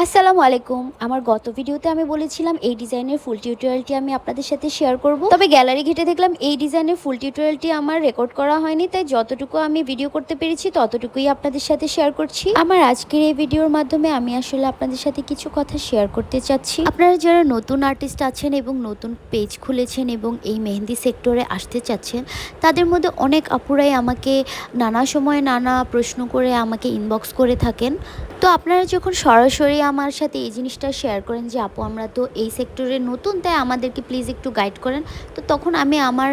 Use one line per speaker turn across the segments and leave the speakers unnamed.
আসসালামু আলাইকুম। আমার গত ভিডিওতে আমি বলেছিলাম এই ডিজাইনের ফুল টিউটোরিয়ালটি আমি আপনাদের সাথে শেয়ার করব। তবে গ্যালারি ঘেটে দেখলাম এই ডিজাইনের ফুল টিউটোরিয়ালটি আমার রেকর্ড করা হয়নি, তাই যতটুকু আমি ভিডিও করতে পেরেছি ততটুকুই আপনাদের সাথে শেয়ার করছি। আমার আজকের এই ভিডিওর মাধ্যমে আমি আসলে আপনাদের সাথে কিছু কথা শেয়ার করতে চাচ্ছি। আপনারা যারা নতুন আর্টিস্ট আছেন এবং নতুন পেজ খুলেছেন এবং এই মেহেন্দি সেক্টরে আসতে চাচ্ছেন, তাদের মধ্যে অনেক আপুরাই আমাকে নানা সময় নানা প্রশ্ন করে আমাকে ইনবক্স করে থাকেন। তো আপনারা যখন সরাসরি আমার সাথে এই জিনিসটা শেয়ার করেন যে আপু আমরা তো এই সেক্টরে নতুন, তাই আমাদেরকে প্লিজ একটু গাইড করেন, তো তখন আমি আমার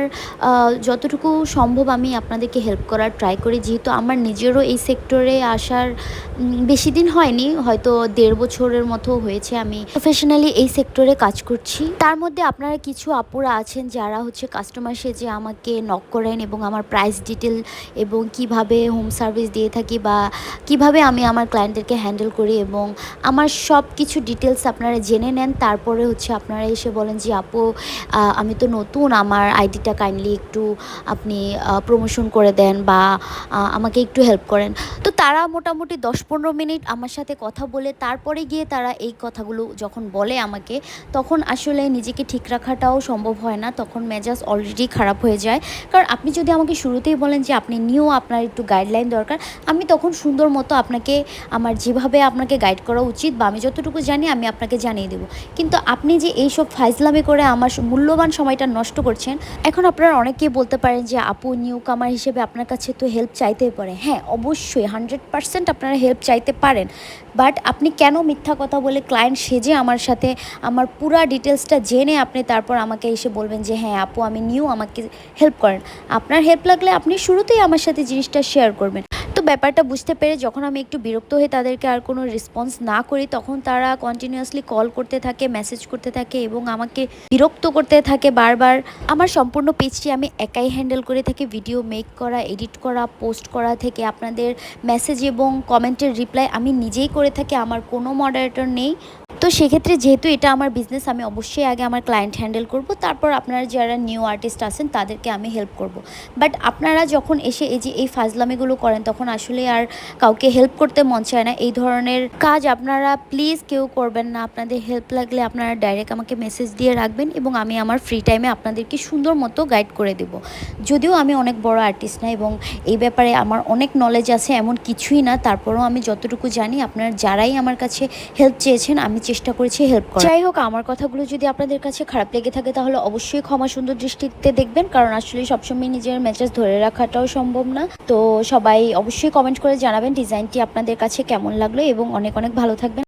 যতটুকু সম্ভব আমি আপনাদেরকে হেল্প করার ট্রাই করি। যেহেতু আমার নিজেরও এই সেক্টরে আসার বেশি দিন হয়নি, হয়তো 1.5 বছরের মতো হয়েছে আমি প্রফেশনালি এই সেক্টরে কাজ করছি। তার মধ্যে আপনারা কিছু আপুরা আছেন যারা হচ্ছে কাস্টমার সেজে আমাকে নক করেন এবং আমার প্রাইস ডিটেল এবং কিভাবে হোম সার্ভিস দিয়ে থাকি বা কিভাবে আমি আমার ক্লায়েন্টদেরকে হ্যান্ডেল করি এবং আমার সব কিছু ডিটেলস আপনারা জেনে নেন। তারপরে হচ্ছে আপনারা এসে বলেন যে আপু আমি তো নতুন, আমার আইডিটা কাইন্ডলি একটু আপনি প্রমোশন করে দেন বা আমাকে একটু হেল্প করেন। তো তারা মোটামুটি 10-15 মিনিট আমার সাথে কথা বলে তারপরে গিয়ে তারা এই কথাগুলো যখন বলে আমাকে, তখন আসলে নিজেকে ঠিক রাখাটাও সম্ভব হয় না, তখন মেজাজ অলরেডি খারাপ হয়ে যায়। কারণ আপনি যদি আমাকে শুরুতেই বলেন যে আপনি নিউ, আপনার একটু গাইডলাইন দরকার, আমি তখন সুন্দর মতো আপনাকে আমার যেভাবে আপনাকে গাইড করা উচিত বা আমি যতটুকু জানি আমি আপনাকে জানিয়ে দেবো। কিন্তু আপনি যে এইসব ফাইজলামি করে আমার মূল্যবান সময়টা নষ্ট করছেন। এখন আপনারা অনেকেই বলতে পারেন যে আপু নিউ কামার হিসেবে আপনার কাছে তো হেল্প চাইতেই পারে। হ্যাঁ, অবশ্যই 100% আপনারা হেল্প চাইতে পারেন, বাট আপনি কেন মিথ্যা কথা বলে ক্লায়েন্ট সেজে আমার সাথে আমার পুরা ডিটেলসটা জেনে আপনি তারপর আমাকে এসে বলবেন যে হ্যাঁ আপু আমি নিউ, আমাকে হেল্প করেন। আপনার হেল্প লাগলে আপনি শুরুতেই আমার সাথে জিনিসটা শেয়ার করবেন। তো ব্যাপারটা বুঝতে পেরে যখন আমি একটু বিরক্ত হয়ে তাদেরকে আর কোনো রেসপন্স না করি, তখন তারা কন্টিনিউয়াসলি কল করতে থাকে, মেসেজ করতে থাকে এবং আমাকে বিরক্ত করতে থাকে বারবার। আমার সম্পূর্ণ পেজটি আমি একাই হ্যান্ডেল করে থাকি, ভিডিও মেক করা, এডিট করা, পোস্ট করা থেকে আপনাদের মেসেজ এবং কমেন্টের রিপ্লাই আমি নিজেই করে থাকি, আমার কোনো মডারেটর নেই। তো সেক্ষেত্রে যেহেতু এটা আমার বিজনেস, আমি অবশ্যই আগে আমার ক্লায়েন্ট হ্যান্ডেল করব, তারপর আপনারা যারা নিউ আর্টিস্ট আছেন তাদেরকে আমি হেল্প করব। বাট আপনারা যখন এসে এই যে এই ফাজলামিগুলো করেন, তখন আসলে আর কাউকে হেল্প করতে মন চায় না। এই ধরনের কাজ আপনারা প্লিজ কেউ করবেন না। আপনাদের হেল্প লাগলে আপনারা ডাইরেক্ট আমাকে মেসেজ দিয়ে রাখবেন এবং আমি আমার ফ্রি টাইমে আপনাদেরকে সুন্দর মতো গাইড করে দেব। যদিও আমি অনেক বড় আর্টিস্ট না এবং এই ব্যাপারে আমার অনেক নলেজ আছে এমন কিছুই না, তারপরেও আমি যতটুকু জানি আপনারা যারাই আমার কাছে হেল্প চেয়েছেন আমি চেষ্টা করেছি হেল্প করার। যাই হোক, আমার কথাগুলো যদি আপনাদের কাছে খারাপ লেগে থাকে তাহলে অবশ্যই ক্ষমা সুন্দর দৃষ্টিতে দেখবেন, কারণ আসলে সবসময় নিজের মেজাজ ধরে রাখাটাও সম্ভব না। তো সবাই অবশ্যই কমেন্ট করে জানাবেন ডিজাইনটি আপনাদের কাছে কেমন লাগলো এবং অনেক অনেক ভালো থাকবেন।